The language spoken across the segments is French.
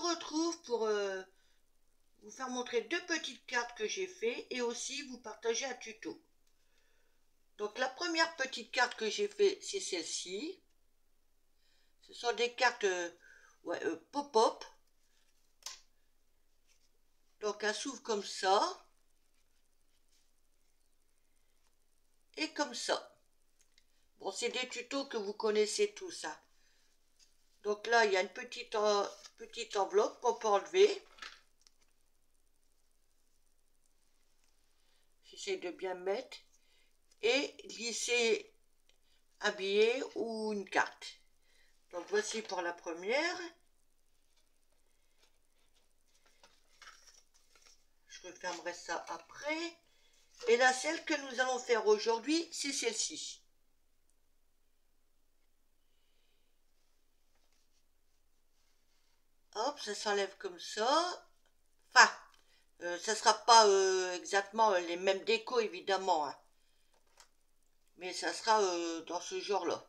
retrouve pour vous faire montrer deux petites cartes que j'ai fait et aussi vous partager un tuto. Donc la première petite carte que j'ai fait, c'est celle-ci. Ce sont des cartes pop-up. Donc elle s'ouvre comme ça et comme ça. Bon, c'est des tutos que vous connaissez tous, hein. Donc là, il y a une petite enveloppe qu'on peut enlever. J'essaie de bien mettre. Et glisser un billet ou une carte. Donc voici pour la première. Je refermerai ça après. Et là, celle que nous allons faire aujourd'hui, c'est celle-ci. Hop, ça s'enlève comme ça. Enfin, ça ne sera pas exactement les mêmes décos, évidemment, hein. Mais ça sera dans ce genre-là.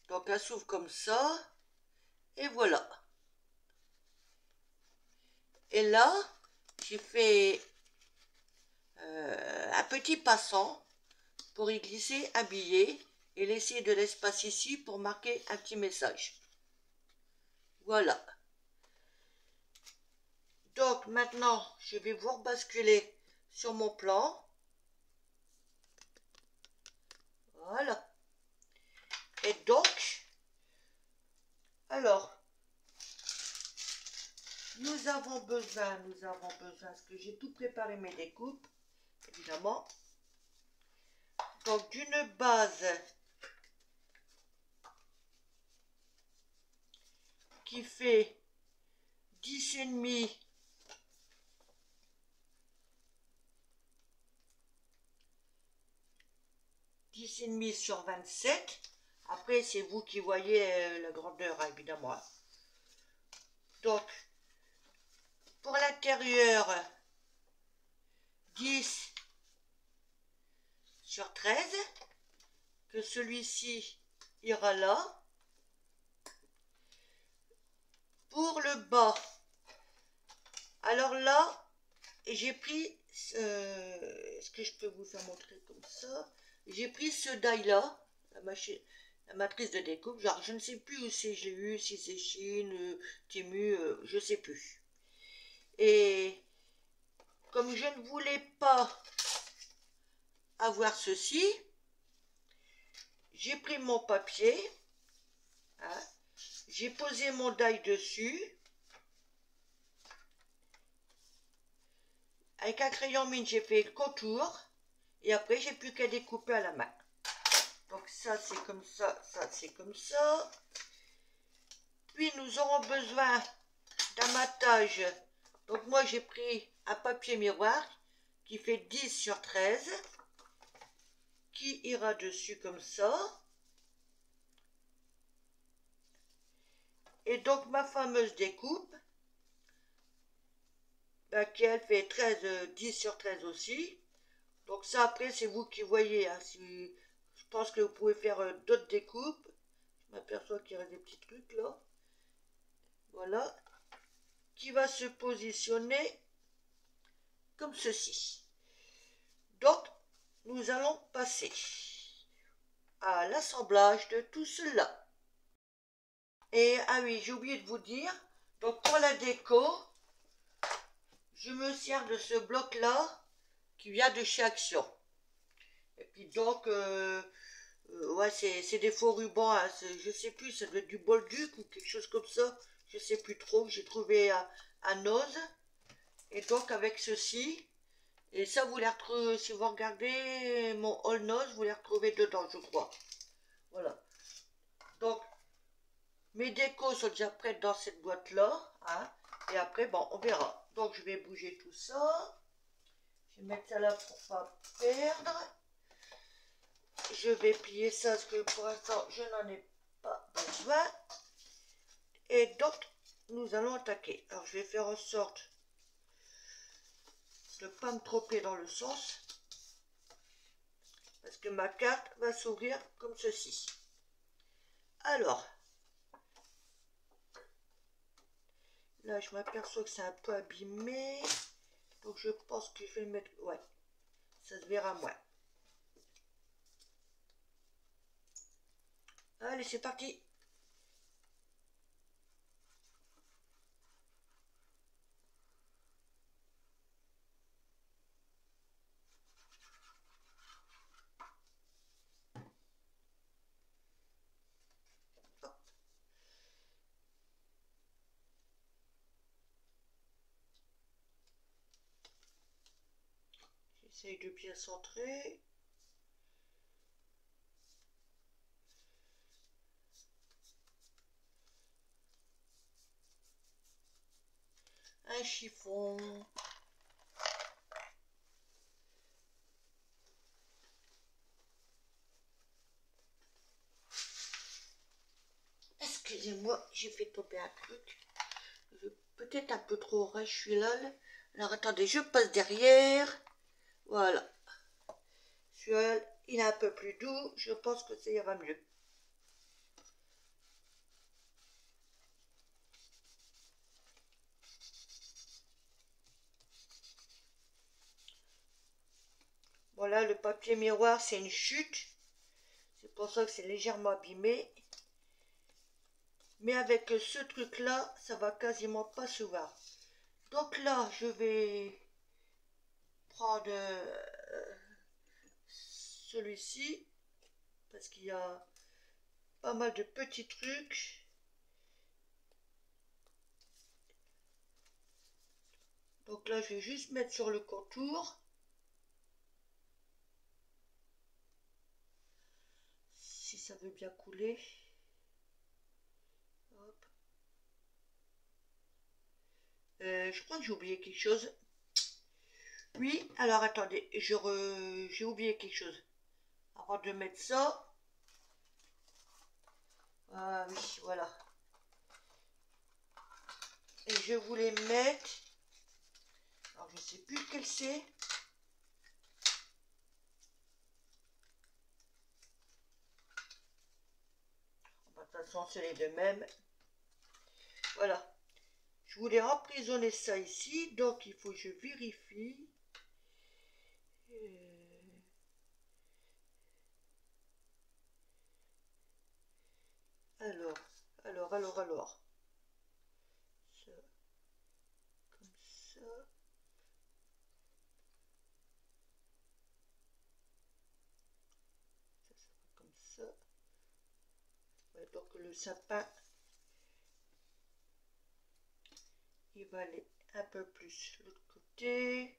Donc, elle s'ouvre comme ça. Et voilà. Et là, j'ai fait un petit passant pour y glisser un billet et laisser de l'espace ici pour marquer un petit message. Voilà. Donc maintenant, je vais vous rebasculer sur mon plan. Voilà. Et donc, alors, nous avons besoin, parce que j'ai tout préparé mes découpes, évidemment. Donc d'une base qui fait 10,5 sur 27. Après, c'est vous qui voyez la grandeur, hein, évidemment. Donc, pour l'intérieur, 10 sur 13, que celui-ci ira là. Pour le bas, alors là, j'ai pris, est-ce que je peux vous faire montrer comme ça? J'ai pris ce die-là, la matrice de découpe, genre je ne sais plus où c'est, j'ai eu, si c'est Chine, Temu, je ne sais plus. Et comme je ne voulais pas avoir ceci, j'ai pris mon papier, hein, j'ai posé mon die dessus, avec un crayon mine j'ai fait le contour, et après j'ai plus qu'à découper à la main. Donc ça c'est comme ça c'est comme ça. Puis nous aurons besoin d'un matage. Donc moi j'ai pris un papier miroir qui fait 10 sur 13, qui ira dessus comme ça. Et donc ma fameuse découpe, qui elle fait 10 sur 13 aussi. Donc ça après c'est vous qui voyez, hein, si, je pense que vous pouvez faire d'autres découpes. Je m'aperçois qu'il y a des petits trucs là. Voilà. Qui va se positionner comme ceci. Donc, nous allons passer à l'assemblage de tout cela. Et, ah oui, j'ai oublié de vous dire, donc pour la déco, je me sers de ce bloc-là qui vient de chez Action. Et puis donc, ouais, c'est des faux rubans, hein, je sais plus, ça doit être du Bolduc ou quelque chose comme ça, je sais plus trop, j'ai trouvé à Noz. Et donc avec ceci, et ça vous les retrouvez, si vous regardez mon All Nose, vous les retrouvez dedans, je crois. Voilà. Donc, mes décos sont déjà prêtes dans cette boîte-là, hein. Et après, bon, on verra. Donc, je vais bouger tout ça. Je vais mettre ça là pour ne pas perdre. Je vais plier ça, parce que pour l'instant, je n'en ai pas besoin. Et donc, nous allons attaquer. Alors, je vais faire en sorte de ne pas me tromper dans le sens, parce que ma carte va s'ouvrir comme ceci. Alors, Là, je m'aperçois que c'est un peu abîmé. Donc, je pense que je vais le mettre... Ouais, ça se verra moins. Allez, c'est parti. J'essaye de bien centrer. Un chiffon. Excusez-moi, j'ai fait tomber un truc. Peut-être un peu trop ras, je suis là. Alors attendez, je passe derrière. Voilà. Celui-là, il est un peu plus doux. Je pense que ça ira mieux. Voilà, le papier miroir, c'est une chute. C'est pour ça que c'est légèrement abîmé. Mais avec ce truc-là, ça va quasiment pas se voir. Donc là, je vais prendre celui-ci. Parce qu'il y a pas mal de petits trucs. Donc là, je vais juste mettre sur le contour. Si ça veut bien couler. Hop. Je crois que j'ai oublié quelque chose. Oui, alors attendez, j'ai oublié quelque chose. Avant de mettre ça. Ah oui, voilà. Et je voulais mettre... Alors je ne sais plus lequel c'est. De toute façon, c'est les deux mêmes. Voilà. Je voulais emprisonner ça ici, donc il faut que je vérifie. Alors. Ça, comme ça. Ça va comme ça. Ouais, donc le sapin, il va aller un peu plus de l'autre côté.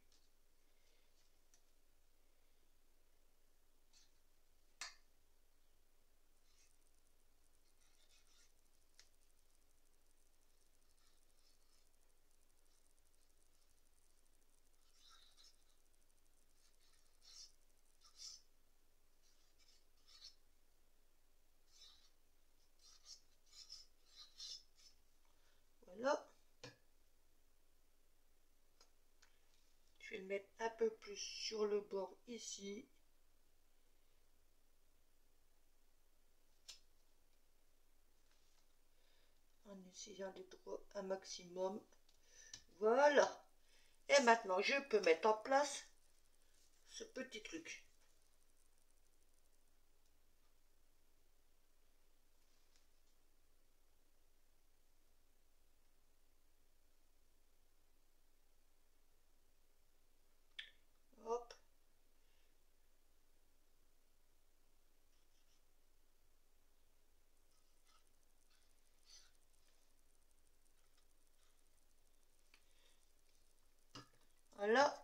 Voilà. Je vais le mettre un peu plus sur le bord ici. En essayant d'être un maximum. Voilà. Et maintenant, je peux mettre en place ce petit truc. Hop. Voilà.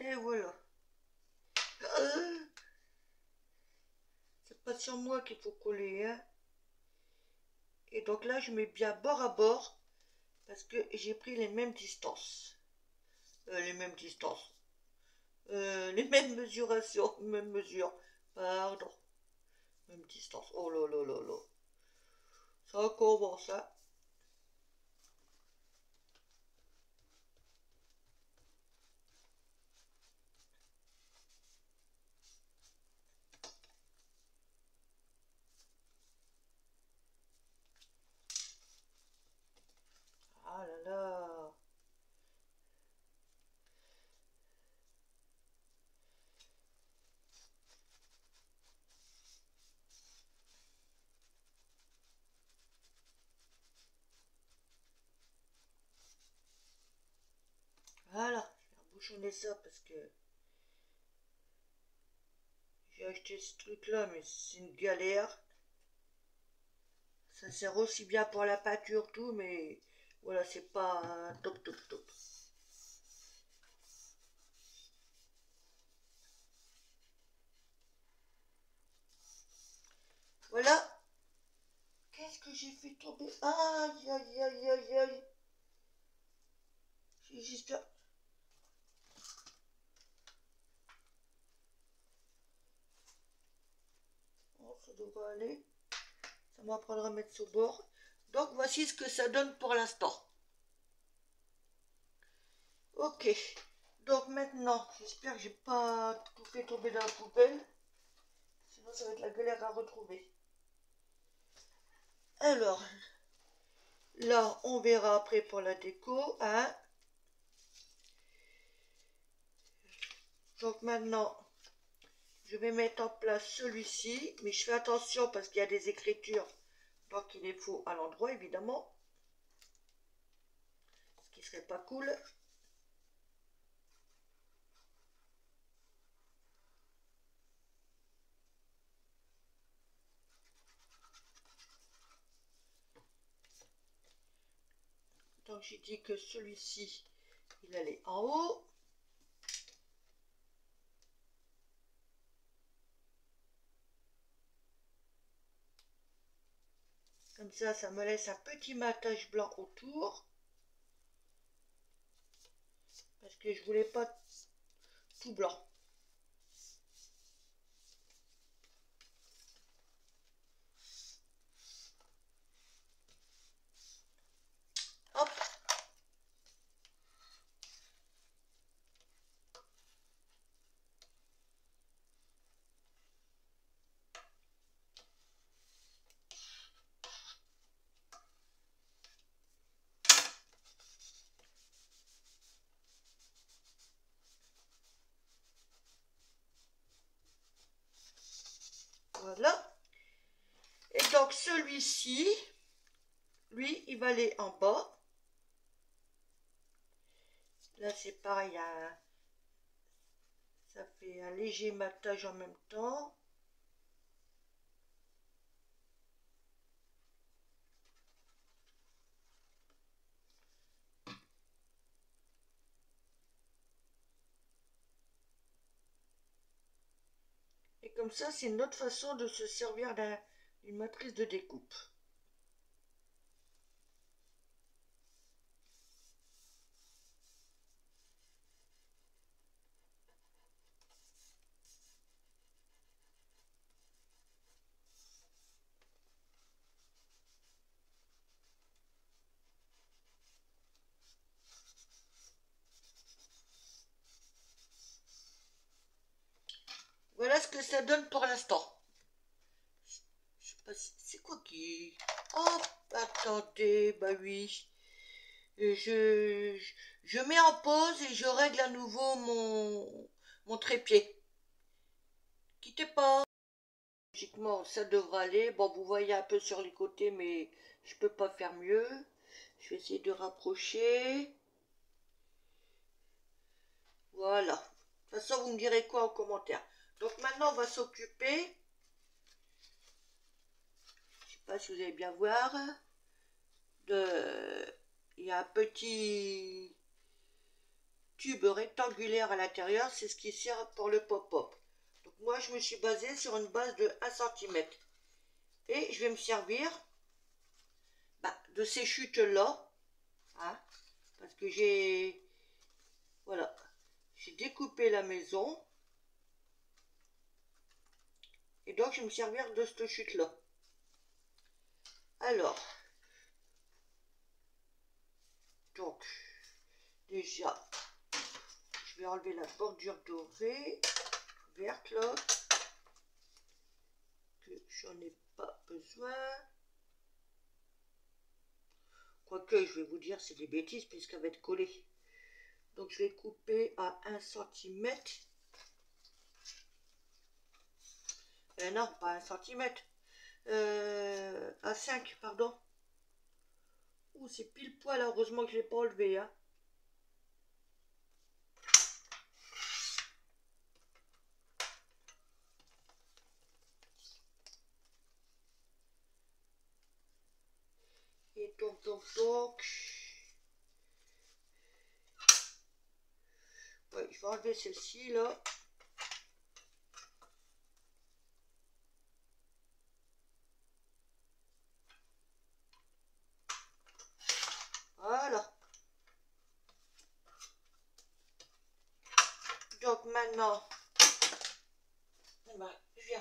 Et voilà. C'est pas sur moi qu'il faut coller, hein. Et donc là, je mets bien bord à bord parce que j'ai pris les mêmes distances. Les mêmes mesurations, même mesure. Pardon. Même distance. Oh là là là là. Ça commence, hein. bouchonner ça parce que j'ai acheté ce truc là, mais c'est une galère. Ça sert aussi bien pour la pâture, tout, mais voilà, c'est pas top, top, top. Voilà. Qu'est-ce que j'ai fait tomber? Aïe, aïe, aïe, aïe, aïe. J'espère. Oh, ça devrait aller. Ça m'apprendra à mettre ce bord. Donc voici ce que ça donne pour l'instant. Ok. Donc maintenant, j'espère que j'ai pas tout fait tomber dans la poubelle. Sinon ça va être la galère à retrouver. Alors, là on verra après pour la déco, hein. Donc maintenant, je vais mettre en place celui-ci, mais je fais attention parce qu'il y a des écritures, donc il est faux à l'endroit évidemment, ce qui serait pas cool. Donc j'ai dit que celui-ci, il allait en haut. Comme ça me laisse un petit matage blanc autour. Parce que je voulais pas tout blanc. Hop. Voilà. Et donc celui-ci, lui, il va aller en bas. Là, c'est pareil, ça fait un léger matage en même temps. Et comme ça, c'est une autre façon de se servir d'une matrice de découpe. Voilà ce que ça donne pour l'instant. Je sais pas si c'est quoi qui... Oh, attendez, bah oui. Je mets en pause et je règle à nouveau mon trépied. Quittez pas. Logiquement, ça devrait aller. Bon, vous voyez un peu sur les côtés, mais je peux pas faire mieux. Je vais essayer de rapprocher. Voilà. De toute façon, vous me direz quoi en commentaire. Donc maintenant, on va s'occuper. Je sais pas si vous allez bien voir. Il y a un petit tube rectangulaire à l'intérieur. C'est ce qui sert pour le pop-up. Donc moi, je me suis basée sur une base de 1 cm. Et je vais me servir de ces chutes-là. Hein, parce que voilà, j'ai découpé la maison. Et donc, je vais me servir de cette chute-là. Alors, donc, déjà, je vais enlever la bordure dorée, verte là, que j'en ai pas besoin. Quoique, je vais vous dire, c'est des bêtises puisqu'elle va être collée. Donc, je vais couper à 1 cm. Non, pas 1 cm. À 5, pardon. Ouh, c'est pile poil, heureusement que je ne l'ai pas enlevé. Hein. Donc. Ouais, je vais enlever celle-ci là. Voilà. Donc maintenant, je vais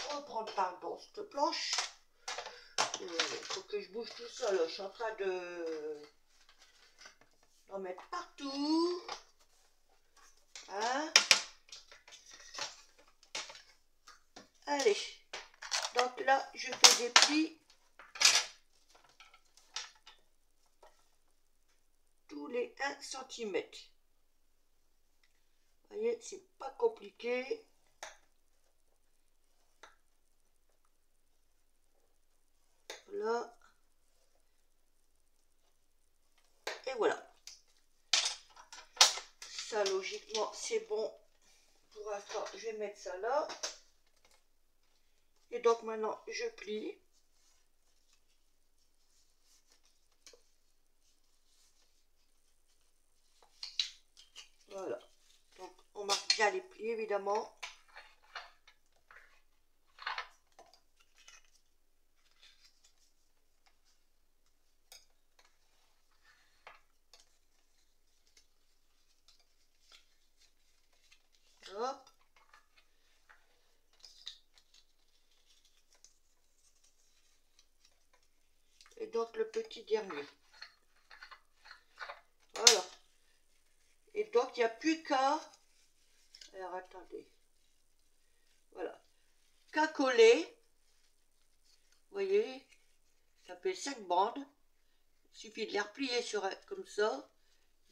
reprendre pardon, cette planche. Il faut que je bouge tout ça là. Je suis en train d'en mettre partout. Hein? Allez. Donc là, je fais des plis tous les 1 cm. Vous voyez, c'est pas compliqué. Voilà. Et voilà. Ça, logiquement, c'est bon. Pour l'instant, je vais mettre ça là. Et donc maintenant, je plie. Voilà. Donc, on marque bien les plis, évidemment. Hop. Et donc, le petit dernier. Voilà. Et donc, il n'y a plus qu'à... Alors, attendez. Voilà. Qu'à coller. Vous voyez, ça fait 5 bandes. Il suffit de les replier sur comme ça,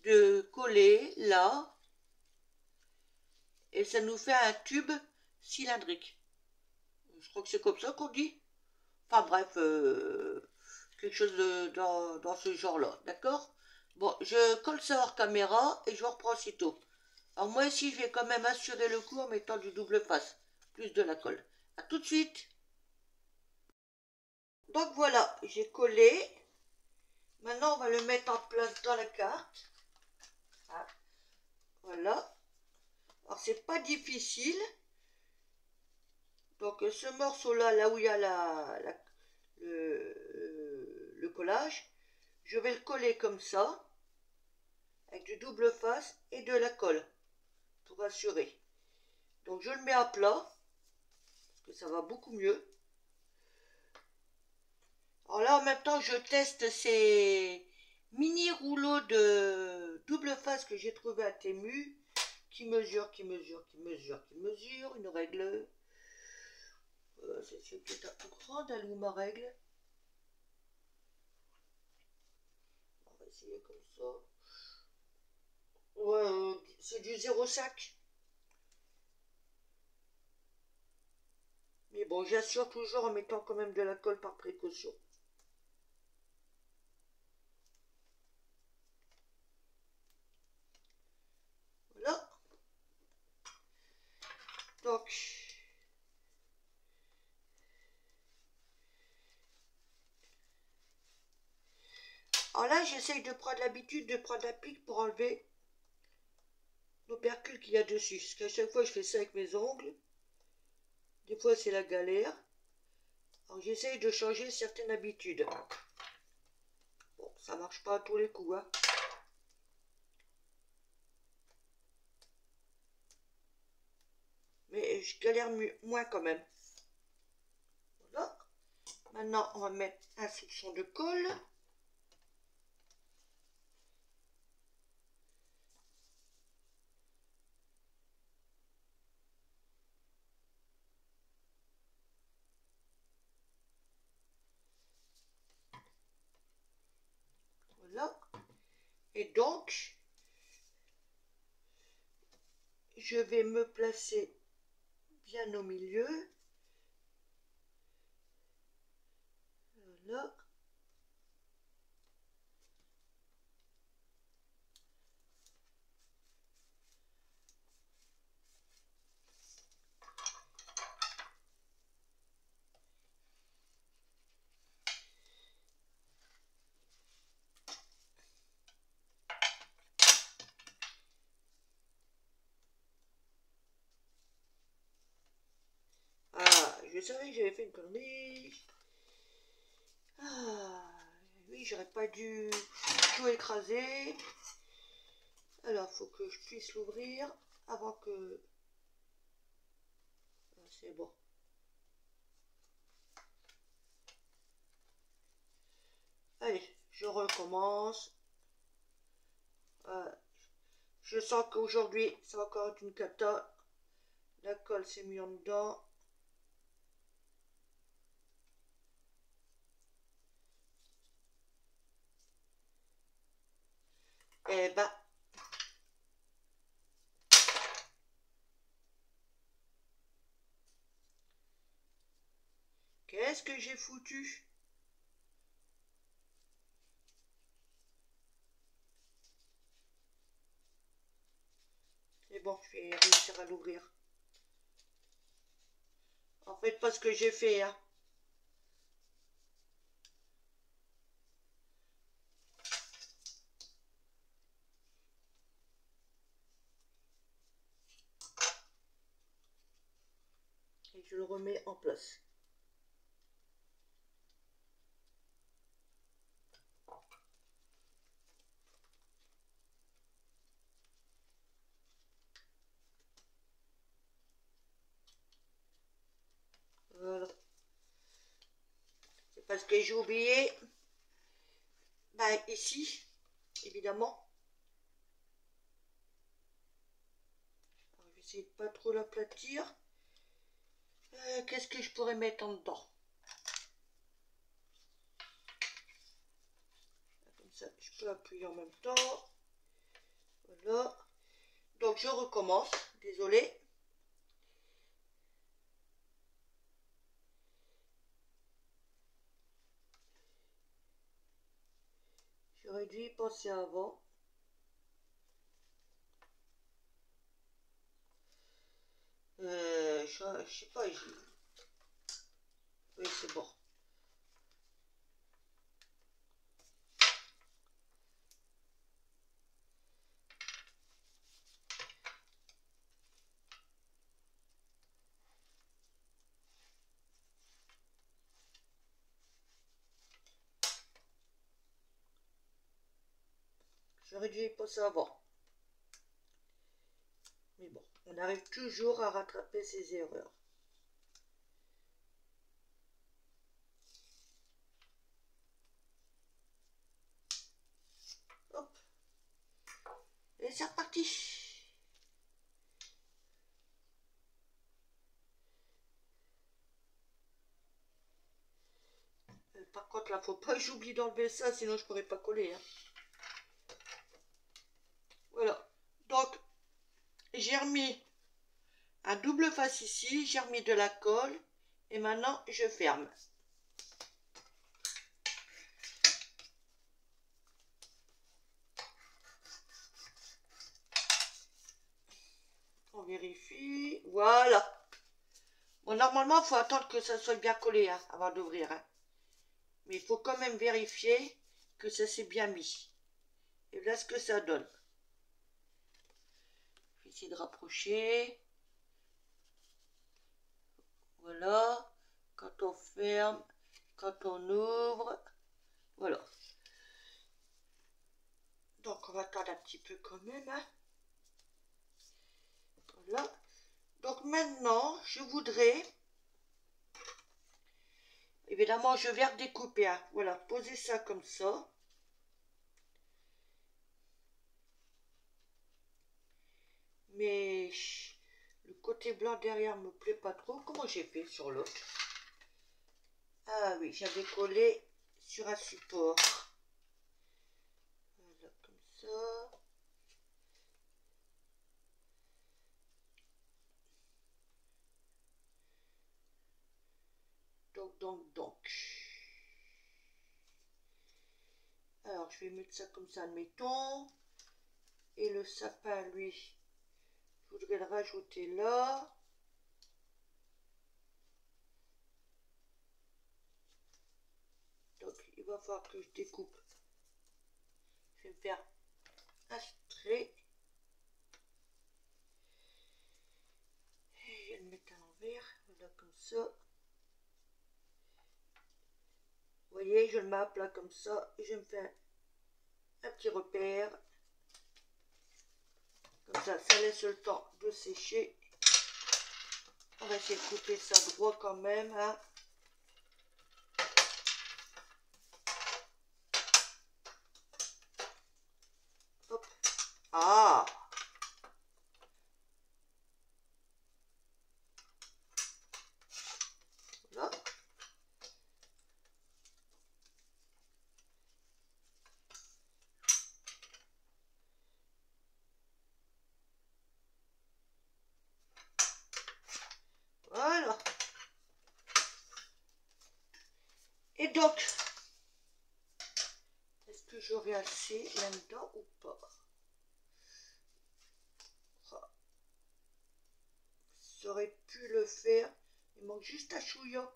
de coller là, et ça nous fait un tube cylindrique. Je crois que c'est comme ça qu'on dit. Enfin bref, quelque chose dans ce genre-là, d'accord? Bon, je colle ça hors caméra et je reprends aussitôt. Alors moi ici, je vais quand même assurer le coup en mettant du double face, plus de la colle. A tout de suite. Donc voilà, j'ai collé. Maintenant, on va le mettre en place dans la carte. Ah, voilà. Alors, c'est pas difficile. Donc, ce morceau-là, là où il y a le collage, je vais le coller comme ça, avec du double face et de la colle, pour assurer. Donc, je le mets à plat, parce que ça va beaucoup mieux. Alors là, en même temps, je teste ces mini rouleaux de double face que j'ai trouvé à Temu, qui mesure une règle. C'est peut-être un peu grande, elle ou ma règle. On va essayer comme ça. Ouais, c'est du 0,5. Mais bon, j'assure toujours en mettant quand même de la colle par précaution. Voilà. Donc, alors là, j'essaye de prendre l'habitude de prendre un pic pour enlever l'opercule qu'il y a dessus. Parce qu'à chaque fois, je fais ça avec mes ongles. Des fois, c'est la galère. Alors, j'essaye de changer certaines habitudes. Bon, ça marche pas à tous les coups, hein. Mais je galère moins quand même. Voilà. Maintenant, on va mettre un soupçon de colle. Voilà. Et donc, je vais me placer bien au milieu. Voilà. je savais que j'avais fait une connerie. Ah, oui, j'aurais pas dû tout écraser. Alors, faut que je puisse l'ouvrir avant que... Ah, c'est bon. Allez, je recommence. Je sens qu'aujourd'hui, c'est encore une cata. La colle s'est mise en dedans. Eh ben... Qu'est-ce que j'ai foutu? C'est bon, je vais réussir à l'ouvrir. En fait, pas ce que j'ai fait, hein. Et je le remets en place. Voilà. C'est parce que j'ai oublié, bah, ici, évidemment. Alors, je vais essayer de pas trop l'aplatir. Qu'est-ce que je pourrais mettre en dedans? Comme ça, je peux appuyer en même temps. Voilà. Donc, je recommence. Désolé. J'aurais dû y penser avant. Je sais pas. Oui, c'est bon. J'aurais dû y penser avant. Mais bon, on arrive toujours à rattraper ses erreurs. Hop. Et c'est reparti. Par contre, là, faut pas que j'oublie d'enlever ça, sinon je pourrais pas coller, hein. Voilà. Donc, j'ai remis un double face ici, j'ai remis de la colle, et maintenant, je ferme. On vérifie. Voilà. Bon, normalement, il faut attendre que ça soit bien collé, hein, avant d'ouvrir, hein. Mais il faut quand même vérifier que ça s'est bien mis. Et voilà ce que ça donne. Je vais essayer de rapprocher. Voilà. Quand on ferme, quand on ouvre. Voilà. Donc, on va attendre un petit peu quand même, hein. Voilà. Donc maintenant, je voudrais... Évidemment, je vais redécouper, hein. Voilà, poser ça comme ça. Mais le côté blanc derrière me plaît pas trop. Comment j'ai fait sur l'autre? Ah oui, j'avais collé sur un support. Voilà, comme ça. Donc. Alors, je vais mettre ça comme ça, admettons. Et le sapin, lui, je voudrais le rajouter là. Donc, il va falloir que je découpe. Je vais me faire un trait. Et je vais le mettre à l'envers. Voilà, comme ça. voyez, je le mets à plat comme ça et je me fais un petit repère. Comme ça laisse le temps de sécher. On va essayer de couper ça droit quand même, hein. Hop. Ah! Voilà. Voilà. Et donc, est-ce que j'aurai assez là-dedans ou pas? J'aurais pu le faire. Il manque juste un chouïa.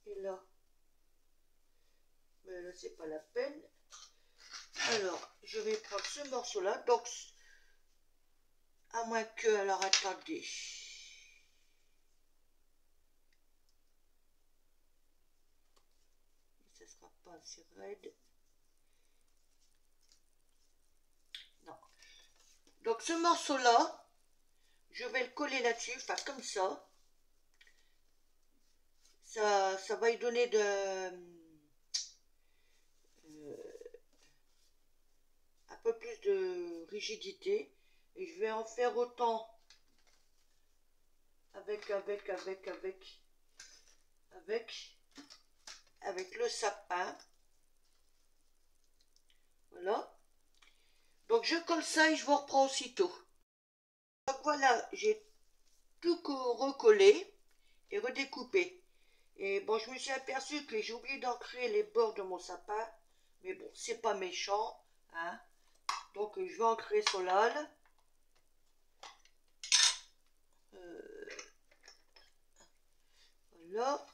Et là, mais là c'est pas la peine. Alors, je vais prendre ce morceau-là. Donc, à moins que, alors attendez. Ça sera pas assez raide. Non. Donc ce morceau-là, je vais le coller là-dessus, enfin comme ça. Ça va y donner un peu plus de rigidité. Et je vais en faire autant avec le sapin. Voilà. Donc je colle ça et je vous reprends aussitôt. Donc voilà, j'ai tout recollé et redécoupé. Et bon, je me suis aperçu que j'ai oublié d'ancrer les bords de mon sapin. Mais bon, c'est pas méchant, hein. Donc je vais ancrer Solal. Voilà.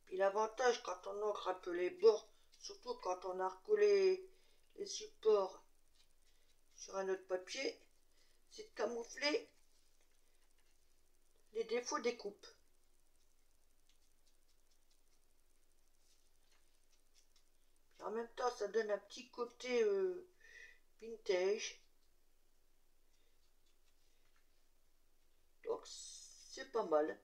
Et l'avantage quand on ancre un peu les bords, surtout quand on a recollé les supports sur un autre papier, c'est de camoufler les défauts des coupes. Puis en même temps, ça donne un petit côté vintage. Donc c'est pas mal.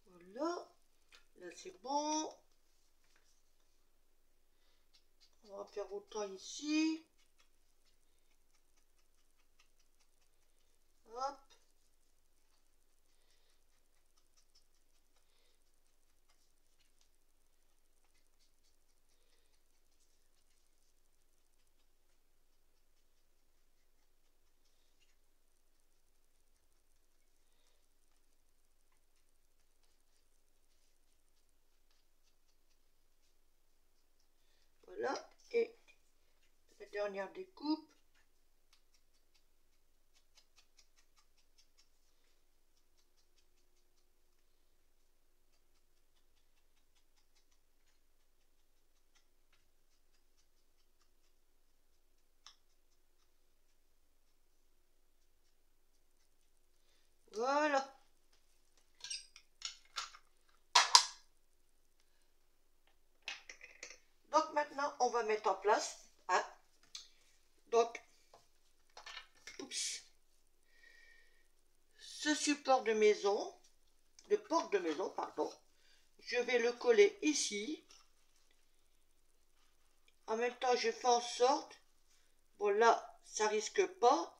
Voilà. Là c'est bon. On va faire autant ici. Hop. Voilà. Et la dernière découpe. Voilà. Donc maintenant, on va mettre en place, hein. Donc, oups, ce support de maison, de porte de maison, pardon, je vais le coller ici. En même temps, je fais en sorte, bon là, ça risque pas,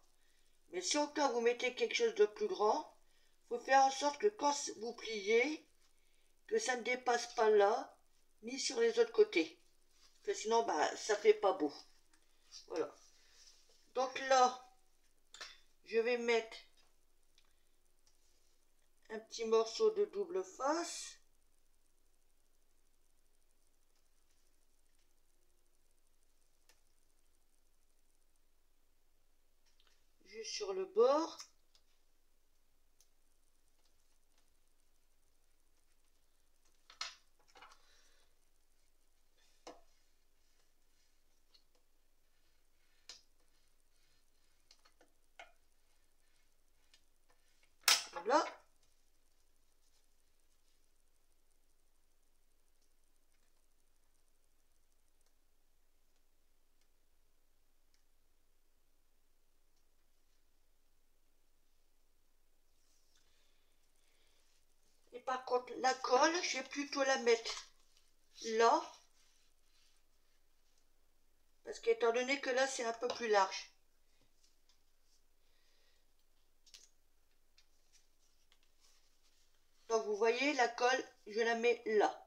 mais si au cas vous mettez quelque chose de plus grand, il faut faire en sorte que quand vous pliez, que ça ne dépasse pas là, ni sur les autres côtés. Parce que sinon, bah, ça fait pas beau. Voilà. Donc là, je vais mettre un petit morceau de double face. juste sur le bord. Voilà. Et par contre, la colle, je vais plutôt la mettre là. Parce qu'étant donné que là, c'est un peu plus large. Donc vous voyez, la colle, je la mets là.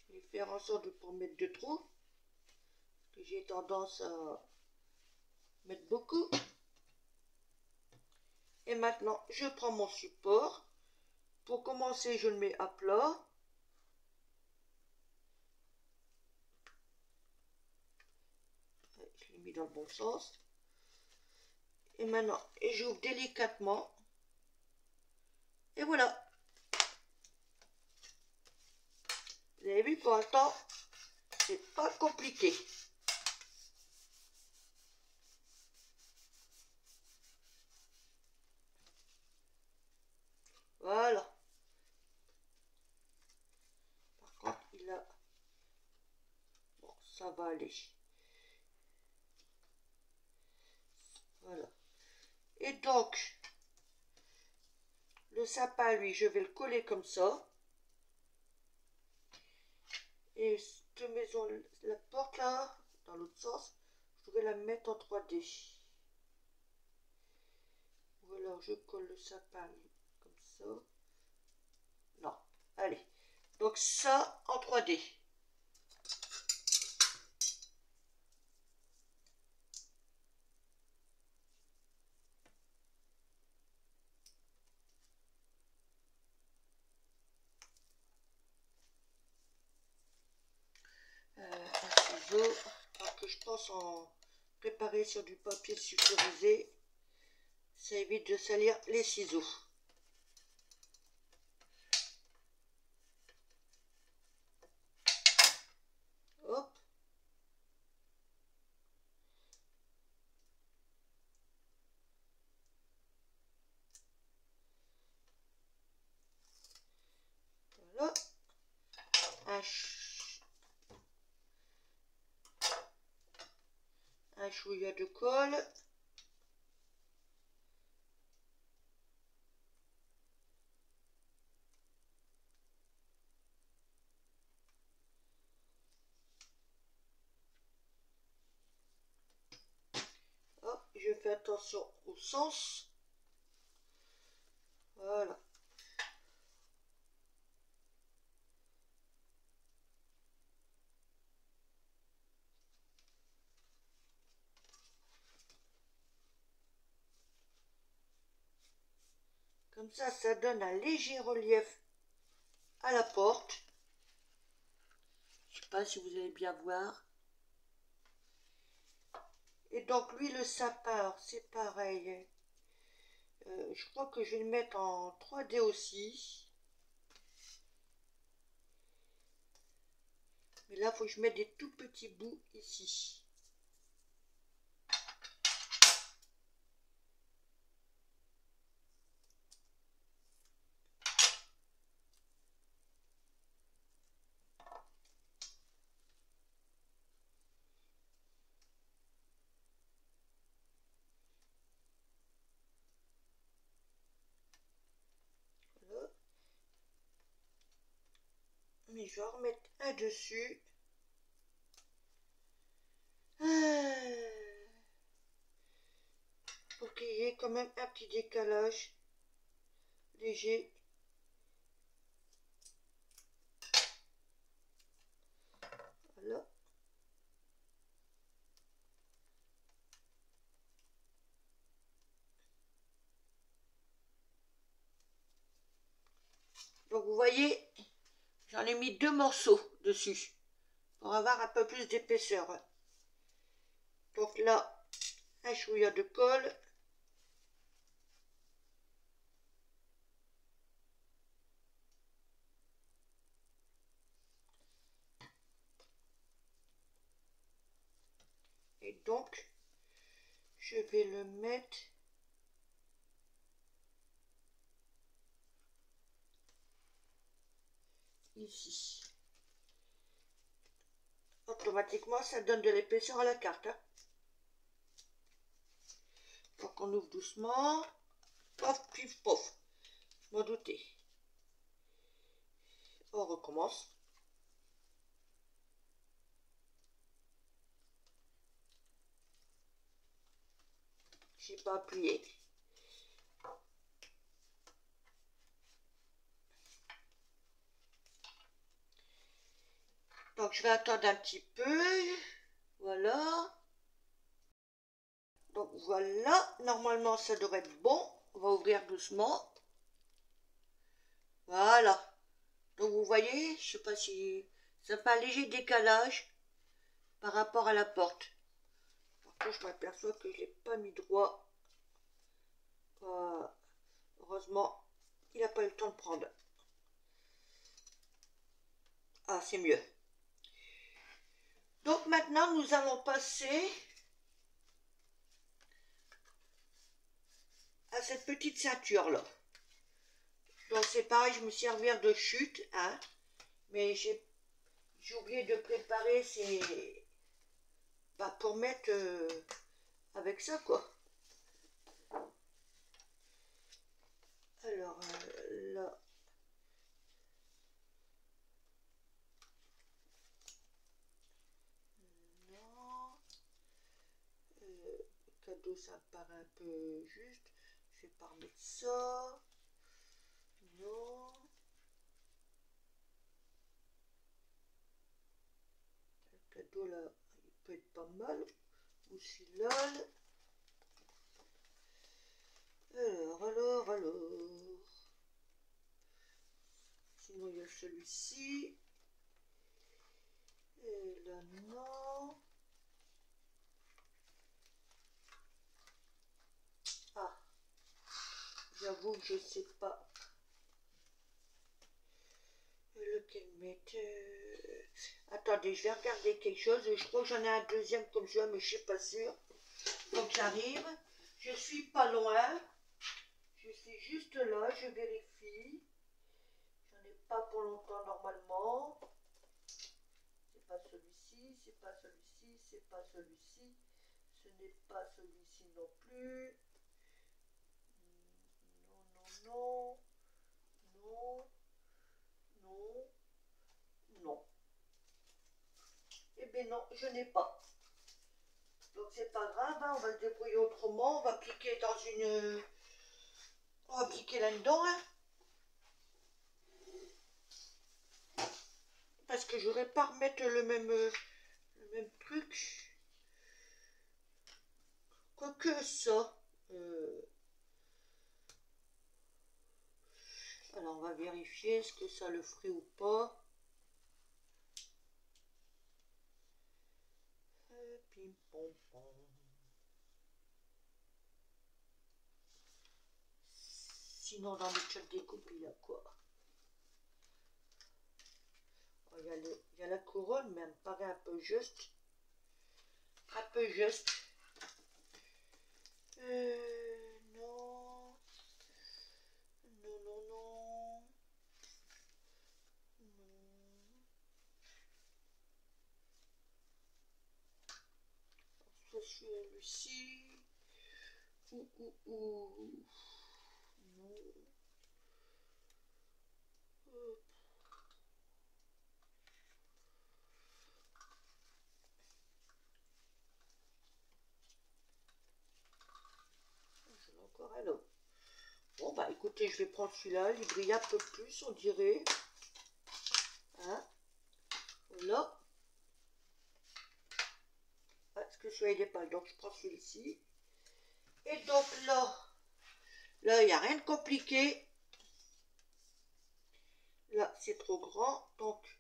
Je vais faire en sorte de ne pas mettre de trop. Parce que j'ai tendance à mettre beaucoup. Et maintenant, je prends mon support. Pour commencer, je le mets à plat. Je l'ai mis dans le bon sens. Et maintenant, j'ouvre délicatement. Et voilà. Vous avez vu, pour l'instant, c'est pas compliqué. Voilà. Par contre, il a... Bon, ça va aller. Voilà. Et donc, le sapin, lui, je vais le coller comme ça. Et cette maison, la porte là, dans l'autre sens, je voudrais la mettre en 3D. Ou alors je colle le sapin comme ça. Non, allez. Donc ça en 3D. Un ciseau, alors que je pense en préparer sur du papier sulfurisé, ça évite de salir les ciseaux. Hop. Voilà. Un chouïa de colle. Hop, je fais attention au sens. Voilà. Comme ça donne un léger relief à la porte. Je ne sais pas si vous allez bien voir. Et donc lui, le sapin, c'est pareil. Je crois que je vais le mettre en 3D aussi. Mais là, il faut que je mette des tout petits bouts ici. Voilà. Mais je vais en remettre un dessus. Pour qu'il y ait quand même un petit décalage léger. Voilà. Donc vous voyez, j'en ai mis 2 morceaux dessus pour avoir un peu plus d'épaisseur. Donc là, un chouïa de colle. Et donc, je vais le mettre ici. Automatiquement, ça donne de l'épaisseur à la carte. Hein. Donc on ouvre doucement. Pof, pif, pof. Je m'en doutais. On recommence. J'ai pas appuyé. Donc je vais attendre un petit peu. Voilà. Donc voilà. Normalement ça devrait être bon. On va ouvrir doucement. Voilà. Donc vous voyez, je sais pas si ça fait un léger décalage par rapport à la porte. Par contre je m'aperçois que je l'ai pas mis droit. Heureusement, il n'a pas eu le temps de prendre. Ah, c'est mieux. Donc maintenant, nous allons passer à cette petite ceinture là. Donc c'est pareil, je me servir de chute, hein, mais j'ai oublié de préparer ces... Bah, pour mettre avec ça quoi. Alors là... Non... cadeau ça me paraît un peu juste. Je vais pas remettre ça. Non... Le cadeau là, il peut être pas mal. Ou celui-là. Alors. Sinon, il y a celui-ci. Et là, non. Ah, j'avoue que je sais pas lequel mettre. Attendez, je vais regarder quelque chose. Je crois que j'en ai un deuxième comme ça, mais je suis pas sûre. Donc j'arrive. Je suis pas loin. Je suis juste là. Je vérifie. J'en ai pas pour longtemps normalement. C'est pas celui-ci. C'est pas celui-ci. C'est pas celui-ci. Ce n'est pas celui-ci non plus. Non. Non. Non. Non. Eh bien non, je n'ai pas. Donc c'est pas grave, hein, on va se débrouiller autrement. On va appliquer dans une... On va appliquer là-dedans. Hein, parce que je n'aurais pas remettre le même truc. Quoique ça. Alors on va vérifier est-ce que ça le ferait ou pas. Pim pom pom. Sinon dans le chat découpe il y a quoi? Oh, il y a la couronne mais elle me paraît un peu juste. Un peu juste. Non. Non. Ça celui-ci. Non. Je l'ai encore un autre. Bon bah écoutez, je vais prendre celui-là, il brille un peu plus, on dirait. Hein? Voilà. Parce que celui-là il n'est pas, donc je prends celui-ci. Et donc là il n'y a rien de compliqué. Là c'est trop grand, donc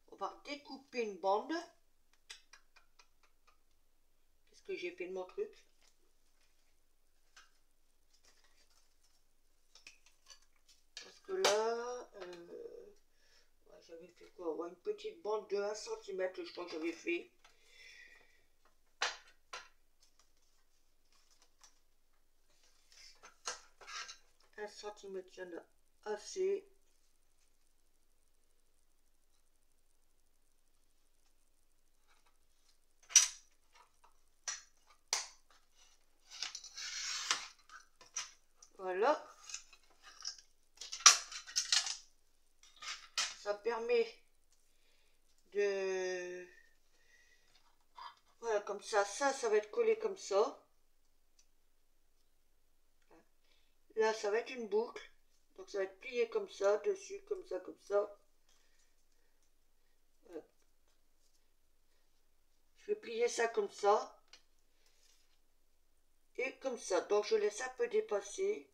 on va découper une bande. Qu'est-ce que j'ai fait de mon truc. Parce que là, ouais, j'avais fait quoi? Ouais, une petite bande de 1 cm, je crois que j'avais fait. Un centimètre, il y en a assez. Voilà. Ça permet de... Voilà, comme ça va être collé comme ça. Là, ça va être une boucle. Donc, ça va être plié comme ça, dessus, comme ça, comme ça. Voilà. Je vais plier ça comme ça. Et comme ça. Donc, je laisse un peu dépasser.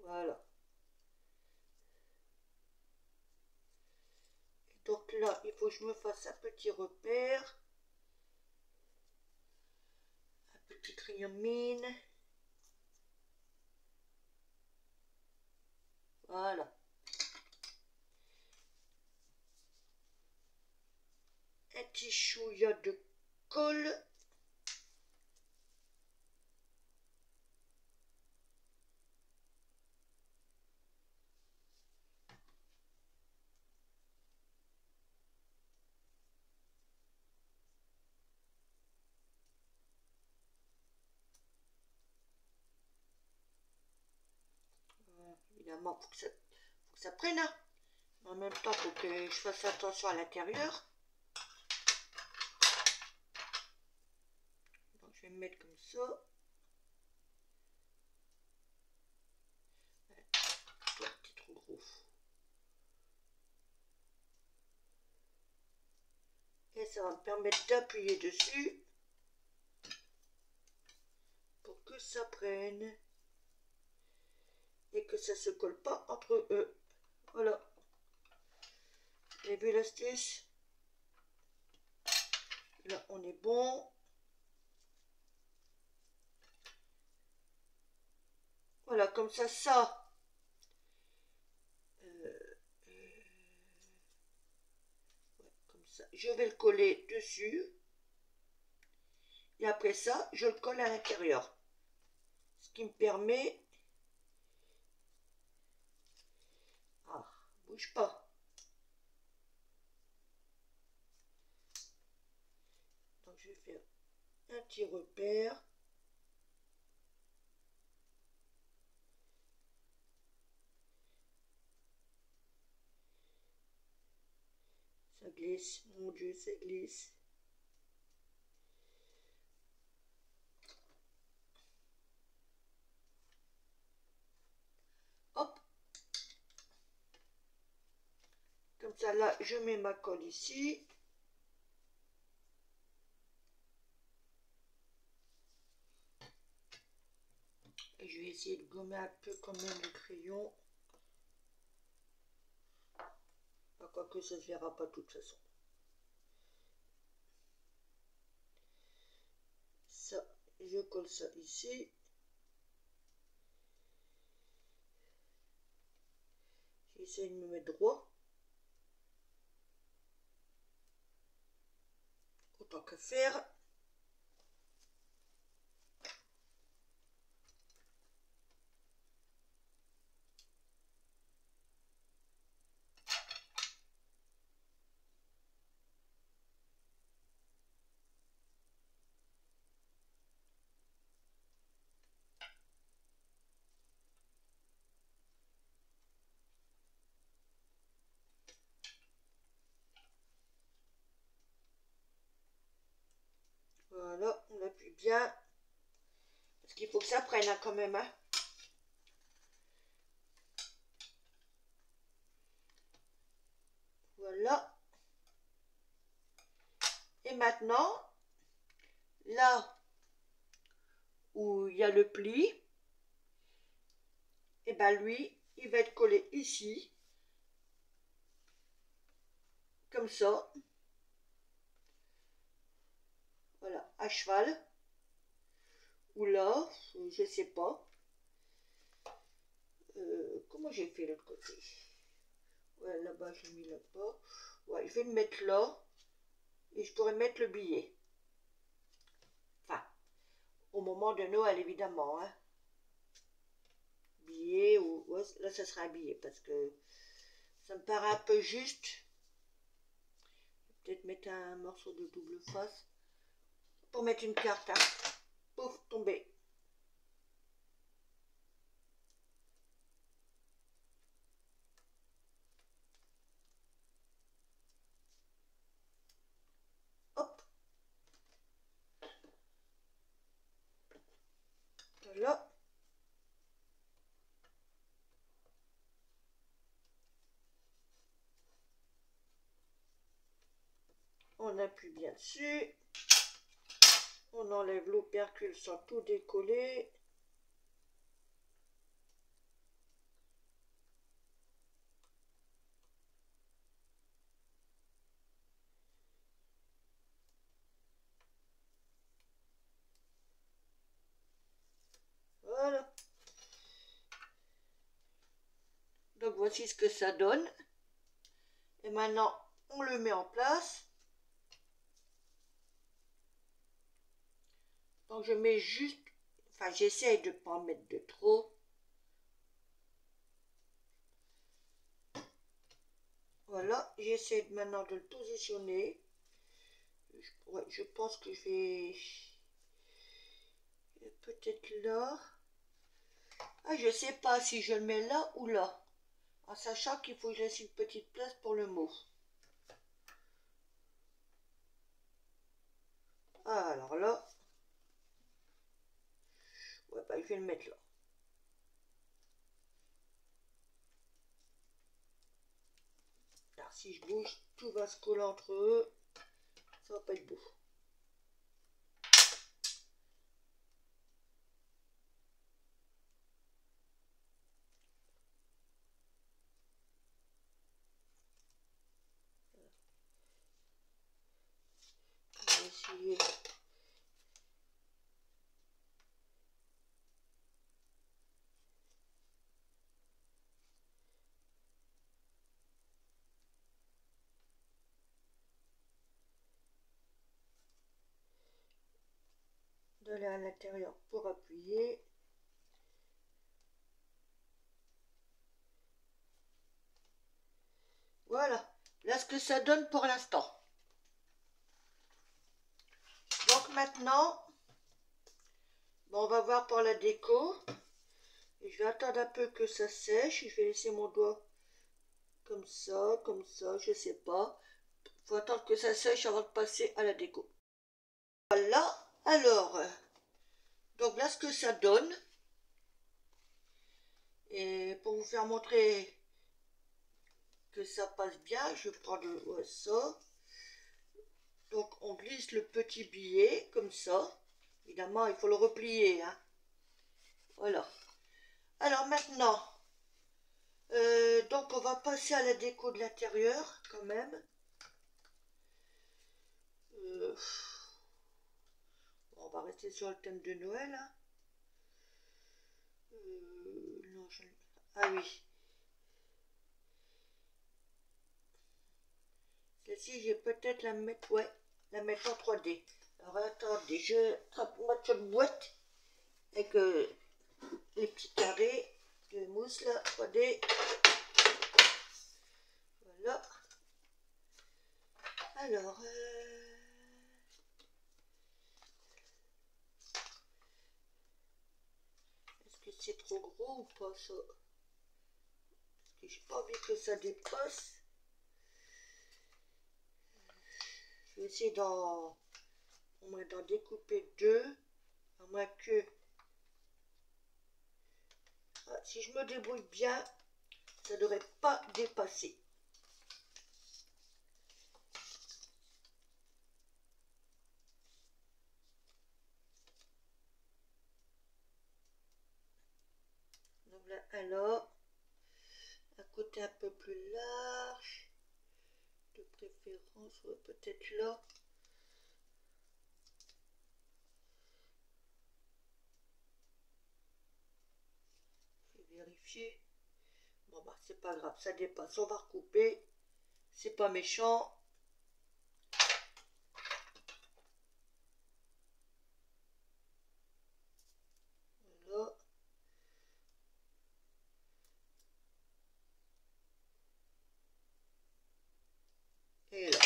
Voilà. Donc là, il faut que je me fasse un petit repère. Un petit crayon mine. Voilà. Un petit chouïa de colle. Évidemment, faut que ça prenne. Hein. En même temps, il faut que je fasse attention à l'intérieur. Donc, je vais me mettre comme ça. Toi, t'es trop gros. Et ça va me permettre d'appuyer dessus pour que ça prenne et que ça ne se colle pas entre eux. Voilà. Vous avez vu l'astuce? Là, on est bon. Voilà, comme ça, comme ça, je vais le coller dessus. Et après ça, je le colle à l'intérieur. Ce qui me permet... Ah, bouge pas. Donc, je vais faire un petit repère. Ça glisse, mon Dieu, ça glisse. Hop. Comme ça, là, je mets ma colle ici. Et je vais essayer de gommer un peu quand même le crayon. Quoique ça ne se verra pas de toute façon. Ça, je colle ça ici. J'essaie de me mettre droit. Autant que faire. Voilà, on appuie bien. Parce qu'il faut que ça prenne hein, quand même. Hein. Voilà. Et maintenant, là où il y a le pli, et ben lui, il va être collé ici. Comme ça. Voilà, à cheval. Ou là, je sais pas. Comment j'ai fait l'autre côté? Ouais, là-bas, j'ai mis là-bas. Ouais, je vais le mettre là. Et je pourrais mettre le billet. Enfin, au moment de Noël, évidemment. Hein. Billet ou... Ouais, là, ça sera un billet parce que ça me paraît un peu juste. Peut-être mettre un morceau de double face. Pour mettre une carte. Hein. Pouf, tombé. Hop. Voilà. On appuie bien dessus. On enlève l'opercule sans tout décoller. Voilà. Donc voici ce que ça donne. Et maintenant, on le met en place. Donc je mets juste, enfin j'essaye de ne pas en mettre de trop. Voilà, j'essaie maintenant de le positionner. Ouais, je pense que je vais peut-être là. Ah, je sais pas si je le mets là ou là. En sachant qu'il faut que je laisse une petite place pour le mot. Ah, alors là. Ouais, bah, je vais le mettre là. Alors, si je bouge, tout va se coller entre eux. Ça va pas être beau. On va essayer. D'aller à l'intérieur pour appuyer. Voilà. Là, ce que ça donne pour l'instant. Donc maintenant, bon, on va voir pour la déco. Et je vais attendre un peu que ça sèche. Je vais laisser mon doigt comme ça, je sais pas. Il faut attendre que ça sèche avant de passer à la déco. Voilà. Alors, donc là, ce que ça donne. Et pour vous faire montrer que ça passe bien, je prends ça. Donc on glisse le petit billet comme ça. Évidemment, il faut le replier. Hein. Voilà. Alors maintenant, donc on va passer à la déco de l'intérieur quand même. On va rester sur le thème de Noël. Hein. Non, ah oui. Celle-ci, je vais peut-être la mettre, ouais, la mettre en 3D. Alors attendez, je attrape ma boîte avec les petits carrés de mousse là, 3D. Voilà. Alors, est-ce que c'est trop gros ou pas ça? Parce que j'ai pas envie que ça dépasse. Je vais essayer au moins d'en découper deux, à moins que, ah, si je me débrouille bien, ça ne devrait pas dépasser. Donc là, alors, un côté un peu plus large, de préférence, peut-être là. chier. Bon bah c'est pas grave, ça dépasse, on va recouper. C'est pas méchant. Voilà. Et là.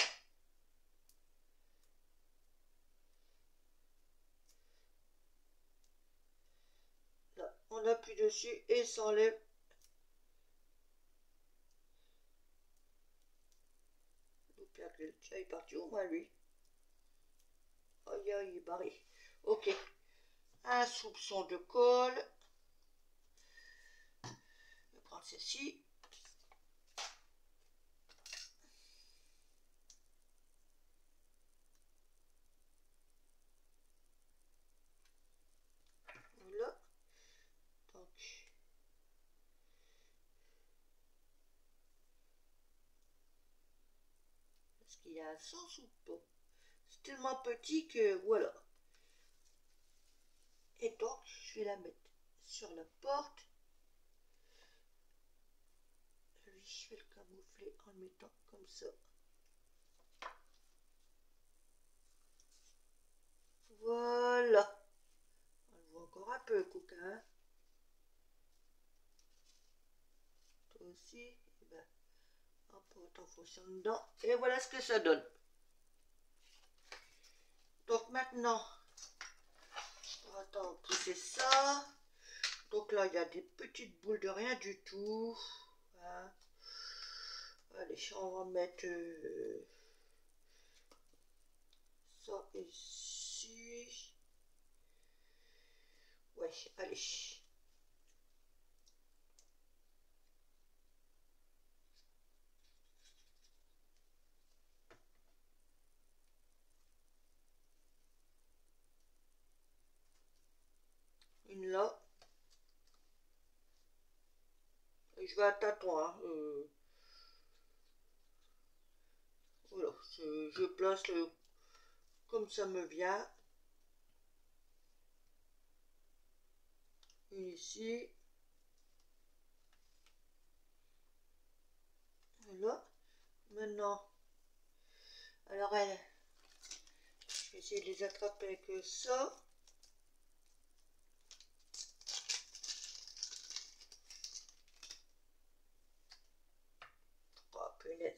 Là, on appuie dessus et s'enlève. L'opercule, ça est parti au moins lui. Aïe aïe, il est barré. Ok. Un soupçon de colle. Je vais prendre celle-ci. Voilà. Donc. Est-ce qu'il y a un sens ou pas? C'est tellement petit que voilà. Et donc, je vais la mettre sur la porte. Lui, je vais le camoufler en le mettant comme ça. Voilà. On le voit encore un peu, coquin. Toi aussi. Et ben, hop, on t'enfonce dedans. Et voilà ce que ça donne. Donc maintenant, on va pousser ça. Donc là, il y a des petites boules de rien du tout. Hein. Allez, on va mettre ça ici. Ouais, allez. Une là. Et je vais à tâtons. Hein. Voilà, je place le comme ça me vient. Une ici. Voilà. Maintenant, alors elle, je vais essayer de les attraper avec ça. Oh, punaise.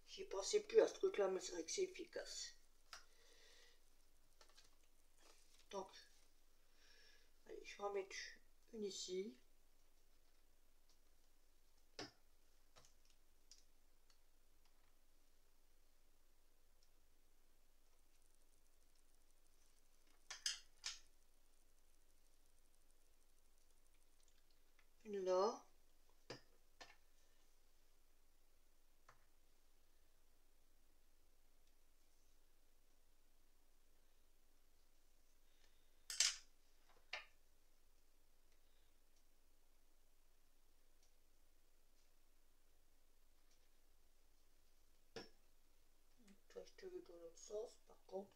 J'y pensais plus à ce truc-là, mais c'est vrai que c'est efficace. Donc, allez, je vais en mettre une ici. Une là. Toi, je te veux dans l'autre sens, par contre.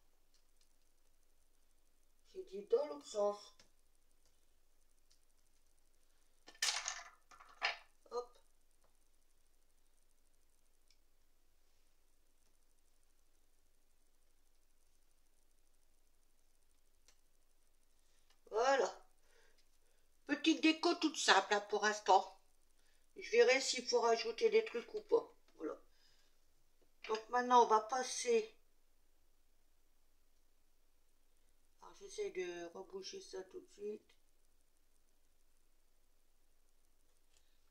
J'ai dit dans l'autre sens. Hop. Voilà. Petite déco toute simple hein, pour l'instant. Je verrai s'il faut rajouter des trucs ou pas. Voilà. Donc maintenant, on va passer. Alors j'essaie de reboucher ça tout de suite.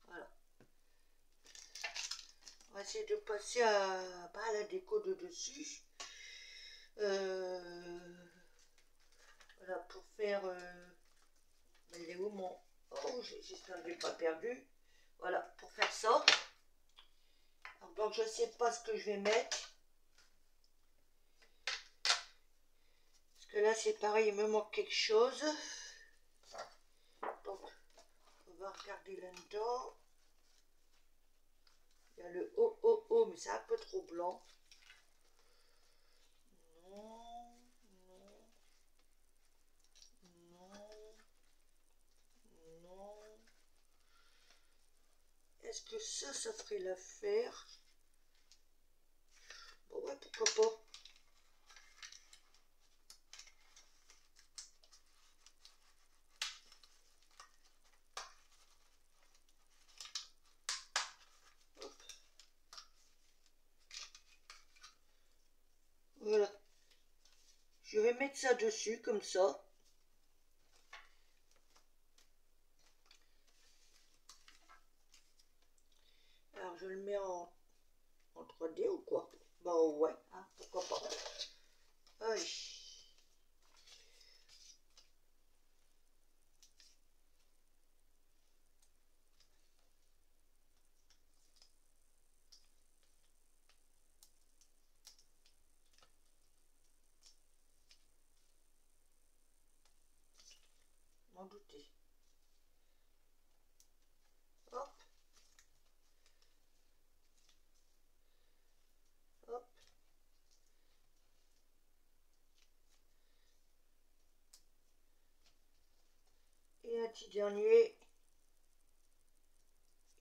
Voilà. On va essayer de passer à la déco de dessus. Voilà, pour faire... il est où mon... Oh, j'espère que je l'ai pas perdu. Voilà, pour faire ça. Alors, donc, je sais pas ce que je vais mettre. Parce que là, c'est pareil, il me manque quelque chose. Donc, on va regarder là-dedans. Il y a le oh, mais c'est un peu trop blanc. Non, non, non, non. est-ce que ça ferait l'affaire? Bon ouais, pourquoi pas. Hop. Voilà. Je vais mettre ça dessus, comme ça. Alors, je le mets en 3D ou quoi? Bah ouais, hein, pourquoi pas. Aïe. M'en douter. Hop. Hop. Et un petit dernier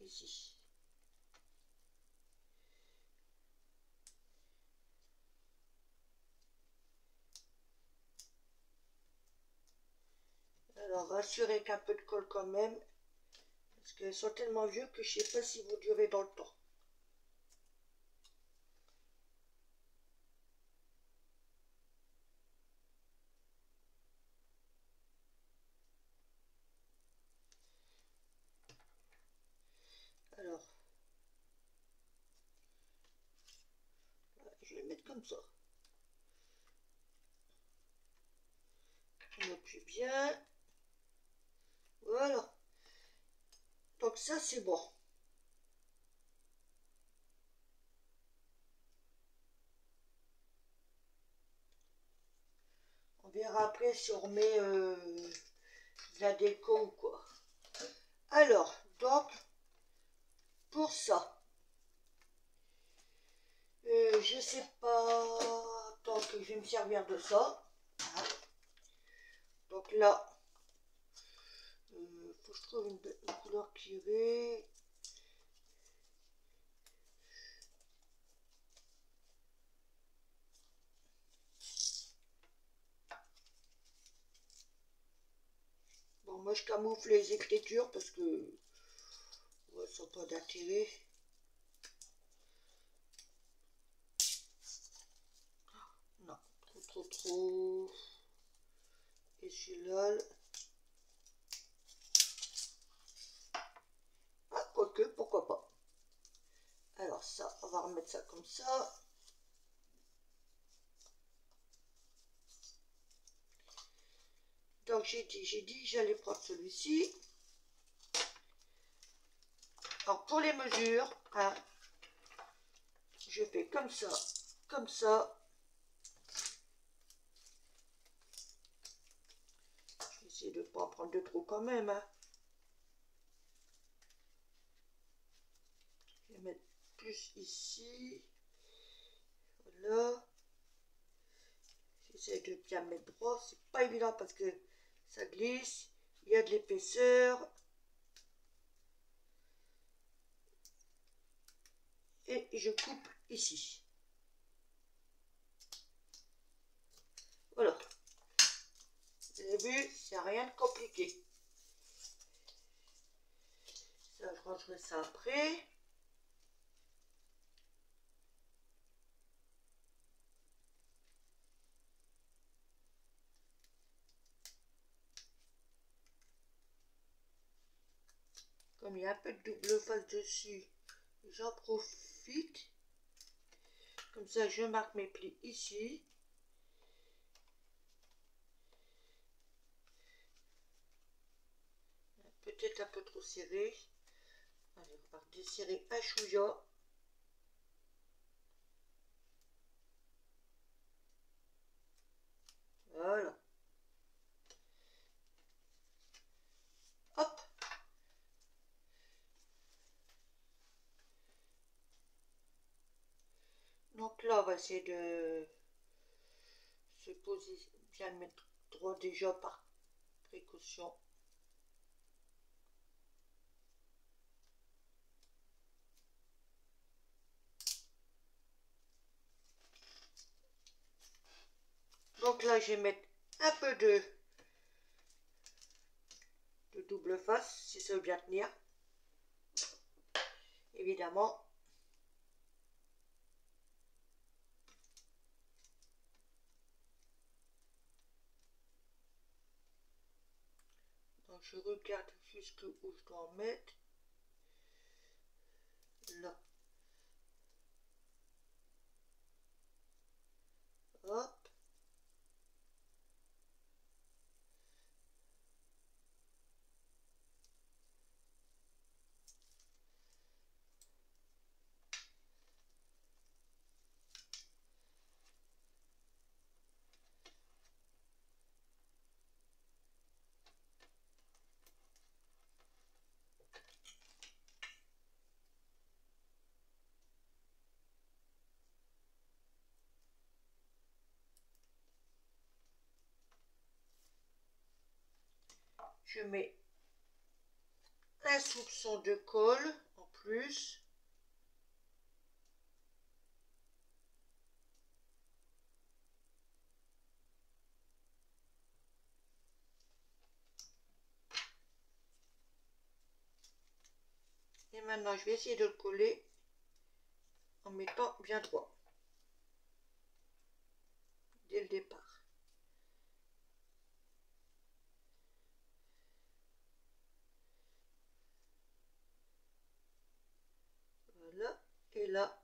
ici. Alors, rassurez qu'un peu de colle quand même, parce qu'elles sont tellement vieux que je ne sais pas si vous durez dans le temps. Alors, je vais mettre comme ça. On appuie bien. Voilà. Donc ça, c'est bon. On verra après si on remet de la déco ou quoi. Alors, donc, pour ça, je sais pas, donc je vais me servir de ça. Voilà. Donc là, faut que je trouve une couleur qui irait. Bon, moi je camoufle les écritures parce que ouais, ça n'a pas d'intérêt. Non, trop. Et celui-là. Ah, quoique, pourquoi pas. Alors ça, on va remettre ça comme ça. Donc j'ai dit que j'allais prendre celui-ci. Alors pour les mesures, hein, je fais comme ça, comme ça. Je vais essayer de ne pas en prendre de trop quand même. Hein. Je vais mettre plus ici. Voilà. J'essaie de bien mettre droit. C'est pas évident parce que ça glisse. Il y a de l'épaisseur. Et je coupe ici. Voilà. Vous avez vu, c'est rien de compliqué. Ça, je rangerai ça après. Comme il y a un peu de double face dessus, j'en profite. Comme ça, je marque mes plis ici. Peut-être un peu trop serré. Allez, on va desserrer un chouïa. Voilà. Hop. Donc là, on va essayer de se poser, bien mettre droit déjà par précaution. Donc là, je vais mettre un peu de double face, si ça veut bien tenir. Évidemment. Donc je regarde jusqu'où je dois en mettre. Là. Hop. Je mets un soupçon de colle en plus. Et maintenant, je vais essayer de le coller en mettant bien droit dès le départ. Voilà. Et là,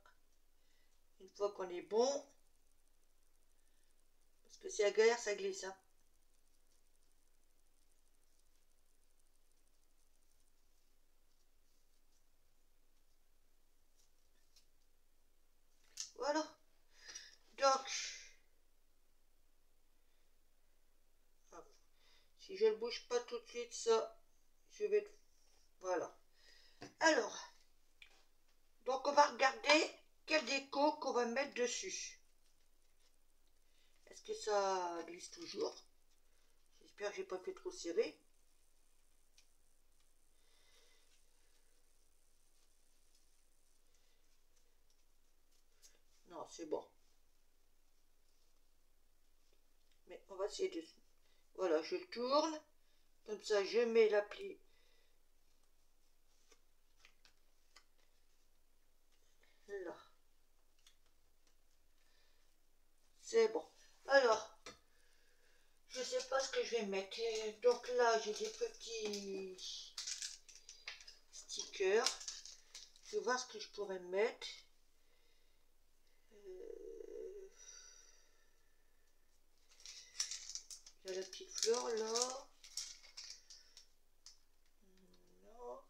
une fois qu'on est bon, parce que c'est à galère, ça glisse. Hein. Voilà. Donc, si je ne bouge pas tout de suite, ça, je vais... Voilà. Alors, donc on va regarder quelle déco qu'on va mettre dessus. Est-ce que ça glisse toujours? J'espère que j'ai pas fait trop serré. Non, c'est bon. Mais on va essayer de... Voilà, je tourne. Comme ça, je mets l'appli. Là. C'est bon. Alors, je sais pas ce que je vais mettre. Donc là, j'ai des petits stickers. Je vais voir ce que je pourrais mettre. Il y a la petite fleur là. Non.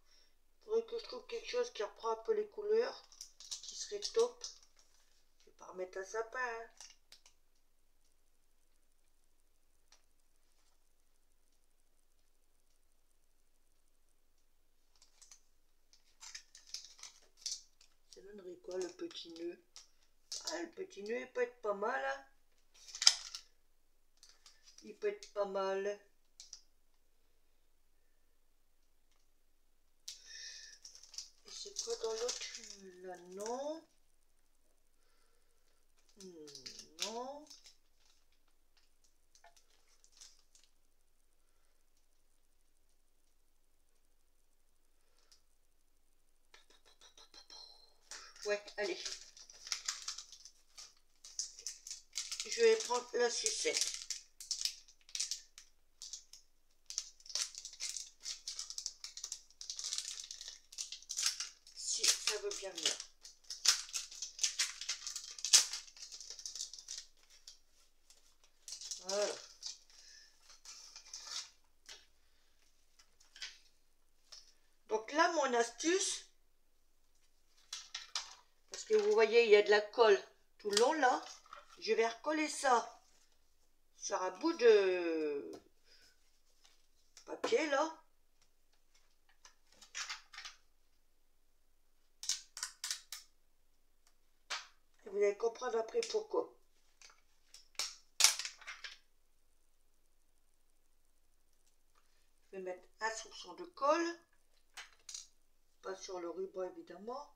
Il faudrait que je trouve quelque chose qui reprend un peu les couleurs. Qui serait top. Je vais pas remettre un sapin. Hein. Ça donnerait quoi le petit nœud? Ah, le petit nœud il peut être pas mal. Hein. Il peut être pas mal. Et c'est quoi dans l'autre? Là, non. Non. Ouais, allez. Je vais prendre la sucette. Si ça veut bien venir. Voilà. Donc là, mon astuce, parce que vous voyez, il y a de la colle tout le long là. Je vais recoller ça sur un bout de papier là. Et vous allez comprendre après pourquoi. Je vais mettre un soupçon de colle. Pas sur le ruban évidemment.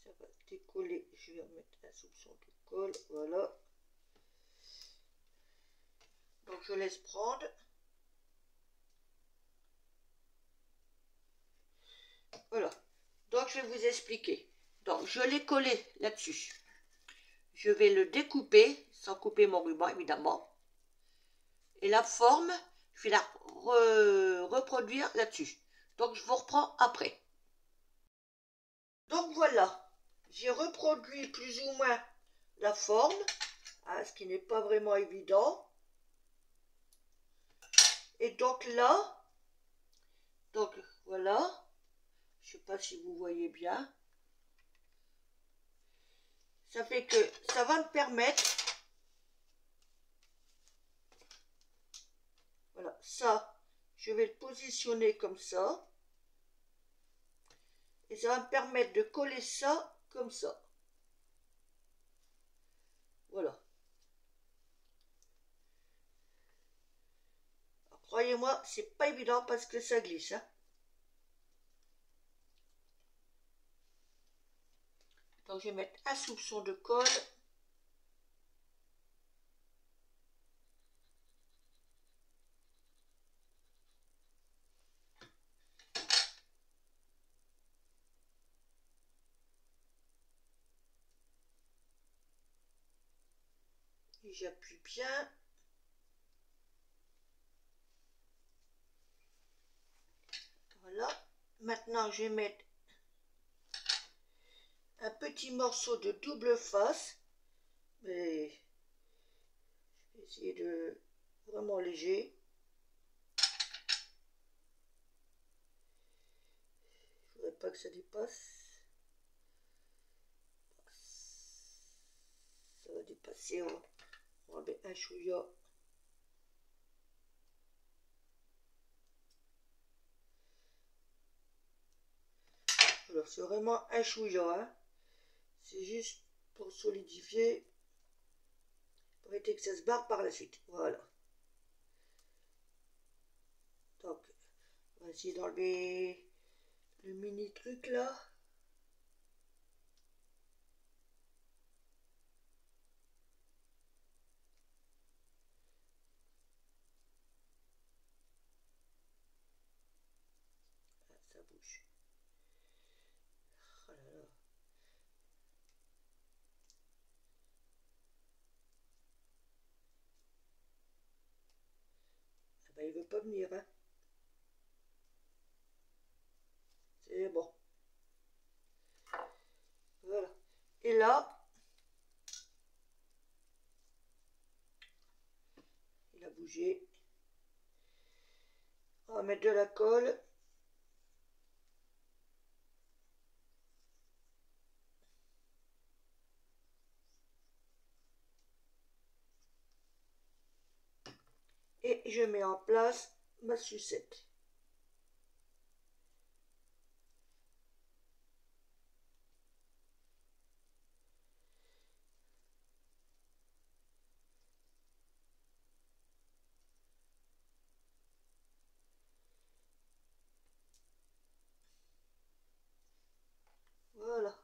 Ça va décoller. Je vais mettre un soupçon de colle. Voilà. Donc je laisse prendre. Voilà. Donc je vais vous expliquer. Donc je l'ai collé là-dessus. Je vais le découper, sans couper mon ruban évidemment. Et la forme, je vais la reproduire là-dessus. Donc je vous reprends après. Donc voilà, j'ai reproduit plus ou moins la forme, hein, ce qui n'est pas vraiment évident. Et donc là, donc voilà, je ne sais pas si vous voyez bien. Ça fait que ça va me permettre, voilà, ça, je vais le positionner comme ça. Et ça va me permettre de coller ça comme ça. Voilà. Croyez-moi, c'est pas évident parce que ça glisse. Hein. Donc je vais mettre un soupçon de colle. Et j'appuie bien. Voilà. Maintenant, je vais mettre un petit morceau de double face. Mais je vais essayer de vraiment léger. Je voudrais pas que ça dépasse. Ça va dépasser. On va mettre un chouïa. Alors c'est vraiment un chouïa. Hein. C'est juste pour solidifier. Pour éviter que ça se barre par la suite. Voilà. Donc, on va essayer d'enlever le mini truc là. Ah, ça bouge. Oh là là. Ah bah, il veut pas venir, hein. C'est bon. Voilà. Et là, il a bougé. On va mettre de la colle. Et je mets en place ma sucette. Voilà.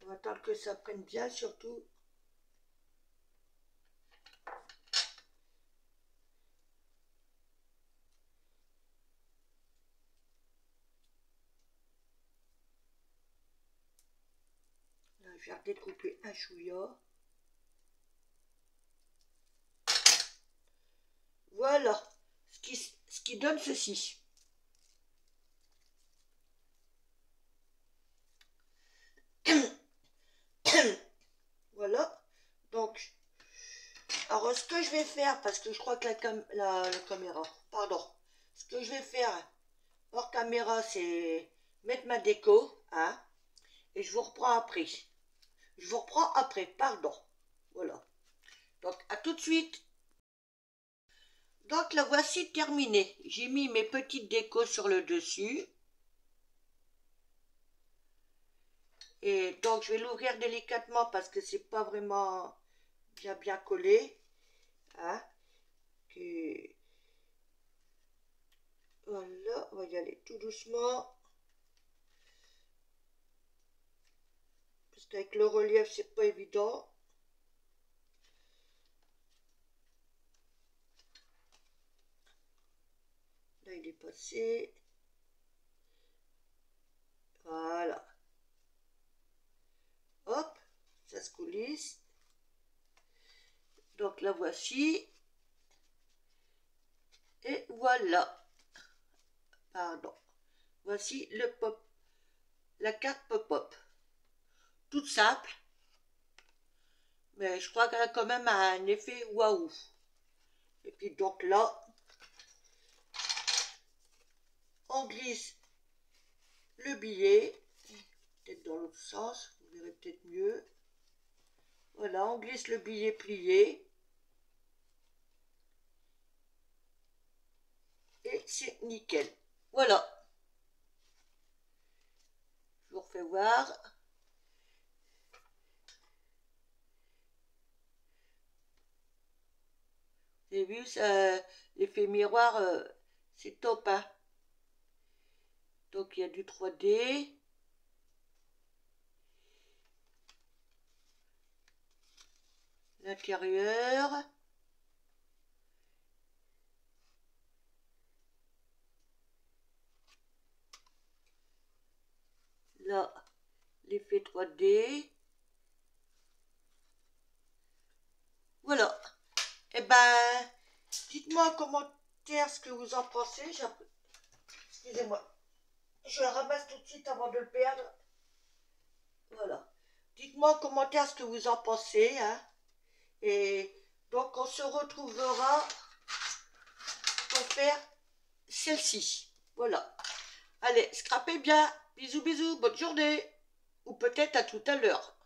On va attendre que ça prenne bien surtout. Là, je vais redécouper un chouïa. Voilà. Ce qui donne ceci. Voilà. Donc, alors ce que je vais faire, parce que je crois que la caméra, pardon, ce que je vais faire hors caméra, c'est mettre ma déco, hein, et je vous reprends après. Je vous reprends après, pardon. Voilà. Donc, à tout de suite. Donc, la voici terminée. J'ai mis mes petites décos sur le dessus. Et donc, je vais l'ouvrir délicatement parce que c'est pas vraiment bien collé. Hein. Et voilà, on va y aller tout doucement. Avec le relief, c'est pas évident. Là, il est passé. Voilà. Hop, ça se coulisse. Donc la voici. Et voilà. Pardon. Voici le pop. La carte pop-up. Toute simple. Mais je crois qu'elle a quand même un effet waouh. Et puis donc là, on glisse le billet. Peut-être dans l'autre sens, vous verrez peut-être mieux. Voilà, on glisse le billet plié. Et c'est nickel. Voilà. Je vous refais voir. Vous avez vu, l'effet miroir, c'est top, hein. Donc il y a du 3D. L'intérieur. Là, l'effet 3D. Voilà. Eh ben, dites-moi en commentaire ce que vous en pensez. Excusez-moi. Je le ramasse tout de suite avant de le perdre. Voilà. Dites-moi en commentaire ce que vous en pensez, hein. Et donc, on se retrouvera pour faire celle-ci. Voilà. Allez, scrapez bien. Bisous, bisous. Bonne journée. Ou peut-être à tout à l'heure.